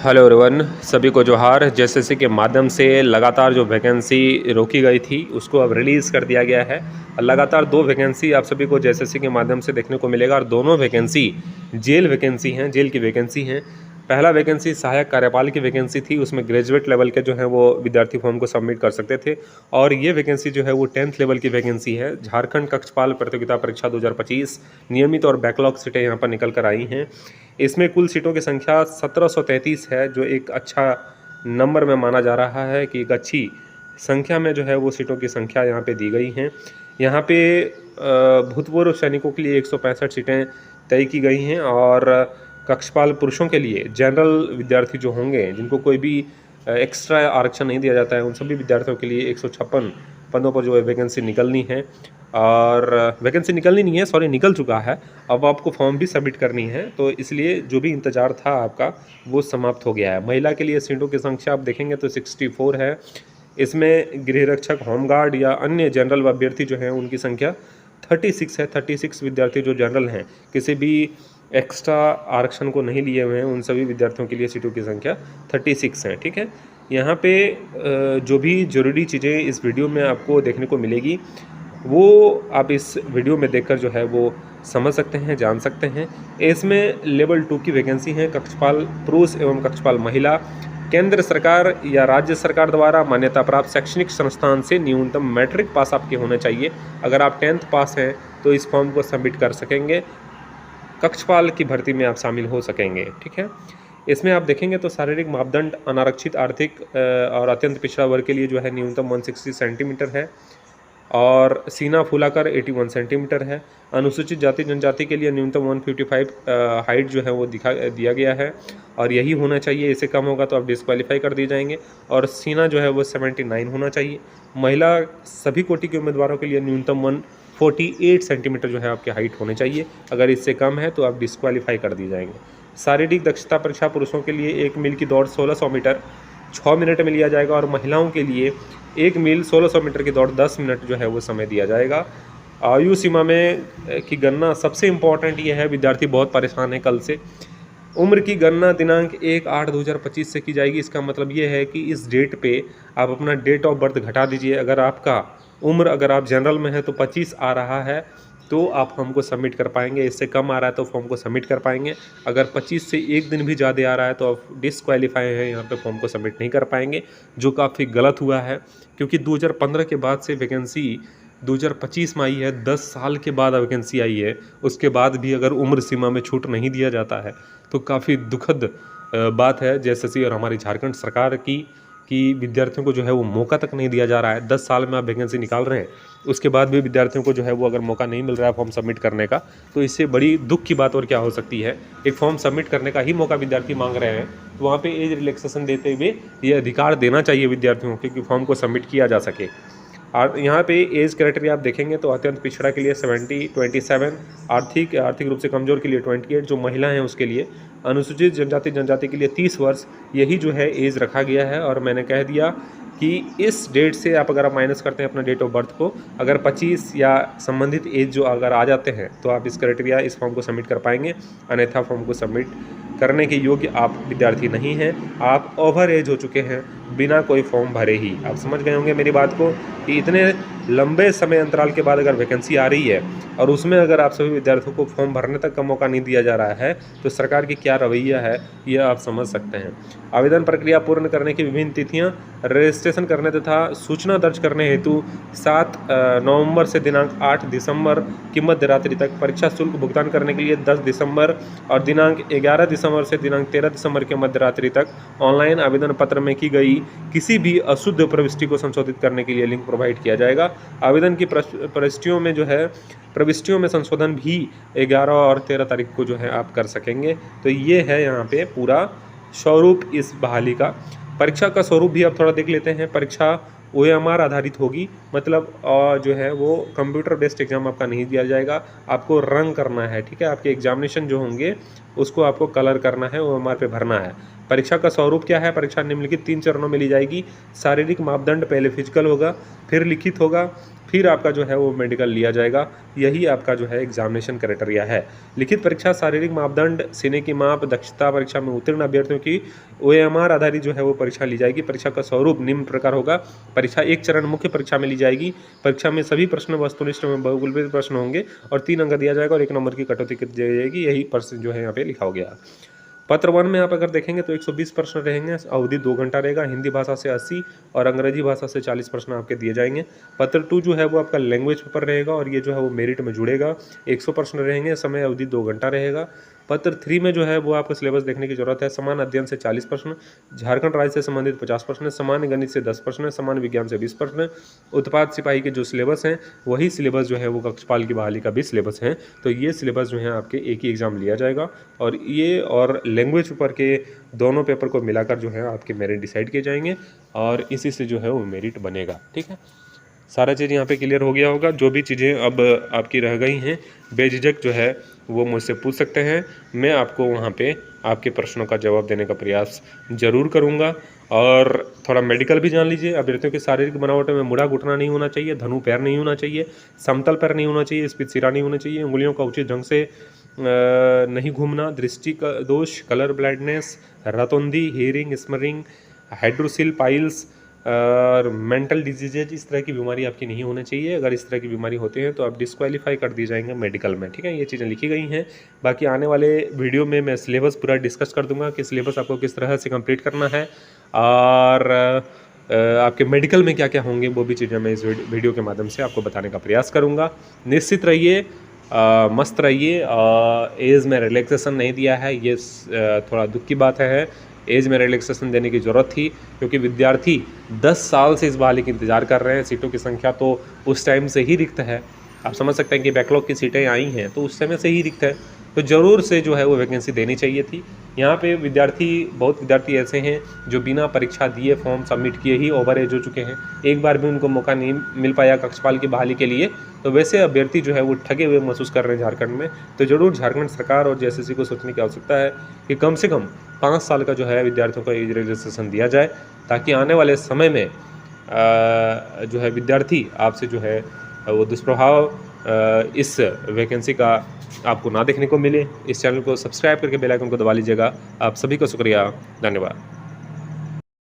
Hello everyone, सभी को जोहार। जेएसएससी के माध्यम से लगातार जो वैकेंसी रोकी गई थी उसको अब रिलीज़ कर दिया गया है। लगातार 2 वैकेंसी आप सभी को जेएसएससी के माध्यम से देखने को मिलेगा और दोनों वैकेंसी जेल वैकेंसी हैं, जेल की वैकेंसी हैं। पहला वैकेंसी सहायक कार्यपाल की वैकेंसी थी, उसमें ग्रेजुएट लेवल के जो हैं वो विद्यार्थी फॉर्म को सबमिट कर सकते थे। और ये वैकेंसी जो है वो 10th लेवल की वैकेंसी है। झारखंड कक्षपाल प्रतियोगिता परीक्षा 2025 नियमित और बैकलॉग सीटें यहाँ पर निकल कर आई हैं। इसमें कुल सीटों की संख्या 1733 है, जो एक अच्छा नंबर में माना जा रहा है कि एक अच्छी संख्या में जो है वो सीटों की संख्या यहाँ पे दी गई हैं। यहाँ पे भूतपूर्व सैनिकों के लिए 165 सीटें तय की गई हैं और कक्षपाल पुरुषों के लिए जनरल विद्यार्थी जो होंगे, जिनको कोई भी एक्स्ट्रा आरक्षण नहीं दिया जाता है, उन सभी विद्यार्थियों के लिए 156 पदों पर जो है वैकेंसी निकलनी है। और वैकेंसी निकलनी नहीं है, सॉरी, निकल चुका है। अब आपको फॉर्म भी सबमिट करनी है, तो इसलिए जो भी इंतज़ार था आपका वो समाप्त हो गया है। महिला के लिए सीटों की संख्या आप देखेंगे तो 64 है। इसमें गृह रक्षक, होमगार्ड या अन्य जनरल अभ्यर्थी जो हैं उनकी संख्या 36 है। 36 विद्यार्थी जो जनरल हैं, किसी भी एक्स्ट्रा आरक्षण को नहीं लिए हुए हैं, उन सभी विद्यार्थियों के लिए सीटों की संख्या 36 है। ठीक है, यहाँ पे जो भी ज़रूरी चीज़ें इस वीडियो में आपको देखने को मिलेगी वो आप इस वीडियो में देखकर जो है वो समझ सकते हैं, जान सकते हैं। इसमें लेवल 2 की वैकेंसी है, कक्षपाल पुरुष एवं कक्षपाल महिला। केंद्र सरकार या राज्य सरकार द्वारा मान्यता प्राप्त शैक्षणिक संस्थान से न्यूनतम मैट्रिक पास आपके होने चाहिए। अगर आप 10th पास हैं तो इस फॉर्म को सबमिट कर सकेंगे, कक्षपाल की भर्ती में आप शामिल हो सकेंगे। ठीक है, इसमें आप देखेंगे तो शारीरिक मापदंड अनारक्षित, आर्थिक और अत्यंत पिछड़ा वर्ग के लिए जो है न्यूनतम 160 सेंटीमीटर है और सीना फूलाकर 81 सेंटीमीटर है। अनुसूचित जाति जनजाति के लिए न्यूनतम 155 हाइट जो है वो दिया गया है और यही होना चाहिए। इससे कम होगा तो आप डिस्क्वालीफाई कर दिए जाएंगे। और सीना जो है वो 79 होना चाहिए। महिला सभी कोटि के उम्मीदवारों के लिए न्यूनतम 148 सेंटीमीटर जो है आपकी हाइट होनी चाहिए। अगर इससे कम है तो आप डिस्क्वालीफाई कर दिए जाएंगे। शारीरिक दक्षता परीक्षा पुरुषों के लिए 1 मील की दौड़ 1600 मीटर 6 मिनट में लिया जाएगा और महिलाओं के लिए 1 मील 1600 मीटर की दौड़ 10 मिनट जो है वो समय दिया जाएगा। आयु सीमा में की गणना सबसे इम्पॉर्टेंट ये है, विद्यार्थी बहुत परेशान है कल से। उम्र की गणना दिनांक 1/8/2025 से की जाएगी। इसका मतलब ये है कि इस डेट पे आप अपना डेट ऑफ बर्थ घटा दीजिए। अगर आपका उम्र, अगर आप जनरल में है तो 25 आ रहा है तो आप फॉर्म को सबमिट कर पाएंगे। इससे कम आ रहा है तो फॉर्म को सबमिट कर पाएंगे। अगर 25 से एक दिन भी ज़्यादा आ रहा है तो आप डिस्क्वालीफाई है, यहाँ पे फॉर्म को सबमिट नहीं कर पाएंगे, जो काफ़ी गलत हुआ है। क्योंकि 2015 के बाद से वैकेंसी 2025 में आई है, 10 साल के बाद वैकेंसी आई है। उसके बाद भी अगर उम्र सीमा में छूट नहीं दिया जाता है तो काफ़ी दुखद बात है जेएसएससी और हमारी झारखंड सरकार की, कि विद्यार्थियों को जो है वो मौका तक नहीं दिया जा रहा है। 10 साल में आप वैकेंसी निकाल रहे हैं, उसके बाद भी विद्यार्थियों को जो है वो अगर मौका नहीं मिल रहा है फॉर्म सबमिट करने का, तो इससे बड़ी दुख की बात और क्या हो सकती है। एक फॉर्म सबमिट करने का ही मौका विद्यार्थी मांग रहे हैं, तो वहाँ पे एज रिलैक्सेशन देते हुए ये अधिकार देना चाहिए विद्यार्थियों को कि फॉर्म को सबमिट किया जा सके। और यहाँ पे एज क्राइटेरिया आप देखेंगे तो अत्यंत पिछड़ा के लिए 70, 27, आर्थिक रूप से कमज़ोर के लिए 28, जो महिला हैं उसके लिए, अनुसूचित जनजाति के लिए 30 वर्ष, यही जो है एज रखा गया है। और मैंने कह दिया कि इस डेट से आप अगर माइनस करते हैं अपना डेट ऑफ बर्थ को, अगर 25 या संबंधित एज जो अगर आ जाते हैं तो आप इस क्राइटेरिया, इस फॉर्म को सबमिट कर पाएंगे। अन्यथा फॉर्म को सबमिट करने के योग्य आप विद्यार्थी नहीं हैं, आप ओवर एज हो चुके हैं बिना कोई फॉर्म भरे ही। आप समझ गए होंगे मेरी बात को कि इतने लंबे समय अंतराल के बाद अगर वैकेंसी आ रही है और उसमें अगर आप सभी विद्यार्थियों को फॉर्म भरने तक का मौका नहीं दिया जा रहा है तो सरकार की क्या रवैया है, ये आप समझ सकते हैं। आवेदन प्रक्रिया पूर्ण करने की विभिन्न तिथियां, रजिस्ट्रेशन करने तथा सूचना दर्ज करने हेतु 7 नवंबर से दिनांक 8 दिसंबर की मध्य रात्रि तक, परीक्षा शुल्क भुगतान करने के लिए 10 दिसंबर और दिनांक 11 दिसंबर से दिनांक 13 दिसंबर के मध्य रात्रि तक ऑनलाइन आवेदन पत्र में की गई किसी भी अशुद्ध प्रविष्टि को संशोधित करने के लिए लिंक प्रोवाइड किया जाएगा। आवेदन की प्रविष्टियों में जो है प्रविष्टियों में संशोधन भी 11 और 13 तारीख को जो है आप कर सकेंगे। तो ये है यहाँ पे पूरा स्वरूप इस बहाली का। परीक्षा का स्वरूप भी आप थोड़ा देख लेते हैं। परीक्षा OMR आधारित होगी, मतलब जो है वो कंप्यूटर बेस्ड एग्जाम आपका नहीं दिया जाएगा, आपको रंग करना है। ठीक है, आपके एग्जामिनेशन जो होंगे उसको आपको कलर करना है, OMR पे भरना है। परीक्षा का स्वरूप क्या है? परीक्षा निम्नलिखित 3 चरणों में ली जाएगी। शारीरिक मापदंड, पहले फिजिकल होगा, फिर लिखित होगा, फिर आपका जो है वो मेडिकल लिया जाएगा। यही आपका जो है एग्जामिनेशन क्राइटेरिया है। लिखित परीक्षा, शारीरिक मापदंड, सीने की माप, दक्षता परीक्षा में उत्तीर्ण अभ्यर्थियों की OMR आधारित जो है वो परीक्षा ली जाएगी। परीक्षा का स्वरूप निम्न प्रकार होगा। परीक्षा एक चरण मुख्य परीक्षा में ली जाएगी। परीक्षा में सभी प्रश्न वस्तुनिष्ठ में बहुगुणित प्रश्न होंगे और 3 अंक दिया जाएगा और 1 नंबर की कटौती की जाएगी। यही प्रश्न जो है यहाँ पे लिखा हो गया। पत्र 1 में आप अगर देखेंगे तो 120 प्रश्न रहेंगे, अवधि 2 घंटा रहेगा। हिंदी भाषा से 80 और अंग्रेजी भाषा से 40 प्रश्न आपके दिए जाएंगे। पत्र 2 जो है वो आपका लैंग्वेज पेपर रहेगा और ये जो है वो मेरिट में जुड़ेगा। 100 प्रश्न रहेंगे, समय अवधि 2 घंटा रहेगा। पत्र 3 में जो है वो आपको सिलेबस देखने की जरूरत है। समान अध्ययन से 40 प्रश्न, झारखंड राज्य से संबंधित 50 प्रश्न, सामान्य गणित से 10 प्रश्न, सामान्य विज्ञान से 20 प्रश्न। उत्पाद सिपाही के जो सिलेबस हैं वही सिलेबस जो है वो कक्षपाल की बहाली का भी सिलेबस है। तो ये सिलेबस जो है आपके एक ही एग्जाम लिया जाएगा और ये और लैंग्वेज पेपर के दोनों पेपर को मिलाकर जो है आपके मेरिट डिसाइड किए जाएंगे और इसी से जो है वो मेरिट बनेगा। ठीक है, सारा चीज़ यहाँ पे क्लियर हो गया होगा। जो भी चीज़ें अब आपकी रह गई हैं बेझिझक जो है वो मुझसे पूछ सकते हैं। मैं आपको वहाँ पे आपके प्रश्नों का जवाब देने का प्रयास जरूर करूँगा। और थोड़ा मेडिकल भी जान लीजिए। अभ्यर्थियों की शारीरिक बनावट में मुड़ा घुटना नहीं होना चाहिए, धनु पैर नहीं होना चाहिए, समतल पैर नहीं होना चाहिए, स्पीड सिरा नहीं होना चाहिए, उंगलियों का उचित ढंग से नहीं घूमना, दृष्टि का दोष, कलर ब्लाइंडनेस, रतौंधी, हियरिंग स्मरिंग, हाइड्रोसिल पाइल्स और मेंटल डिजीजेज, इस तरह की बीमारी आपकी नहीं होनी चाहिए। अगर इस तरह की बीमारी होती है तो आप डिस्क्वालीफाई कर दिए जाएंगे मेडिकल में। ठीक है, ये चीज़ें लिखी गई हैं। बाकी आने वाले वीडियो में मैं सिलेबस पूरा डिस्कस कर दूंगा कि सिलेबस आपको किस तरह से कंप्लीट करना है और आपके मेडिकल में क्या क्या होंगे वो भी चीज़ें मैं इस वीडियो के माध्यम से आपको बताने का प्रयास करूँगा। निश्चित रहिए, मस्त रहिए। एज में रिलैक्सेशन नहीं दिया है, ये थोड़ा दुख की बात है। एज में रिलैक्सेशन देने की ज़रूरत थी क्योंकि विद्यार्थी 10 साल से इस बहाली का इंतज़ार कर रहे हैं। सीटों की संख्या तो उस टाइम से ही रिक्त है। आप समझ सकते हैं कि बैकलॉग की सीटें आई हैं तो उस समय से ही रिक्त है, तो ज़रूर से जो है वो वैकेंसी देनी चाहिए थी। यहाँ पे बहुत विद्यार्थी ऐसे हैं जो बिना परीक्षा दिए फॉर्म सबमिट किए ही ओवर एज हो चुके हैं, एक बार भी उनको मौका नहीं मिल पाया कक्षपाल की बहाली के लिए। तो वैसे अभ्यर्थी जो है वो ठगे हुए महसूस कर रहे हैं झारखंड में। तो ज़रूर झारखंड सरकार और JSSC को सोचने की आवश्यकता है कि कम से कम 5 साल का जो है विद्यार्थियों को एज रिलैक्सेशन दिया जाए, ताकि आने वाले समय में जो है विद्यार्थी आपसे जो है वो दुष्प्रभाव इस वैकेंसी का आपको ना देखने को मिले। इस चैनल को सब्सक्राइब करके बेल आइकन को दबा लीजिएगा। आप सभी को शुक्रिया, धन्यवाद।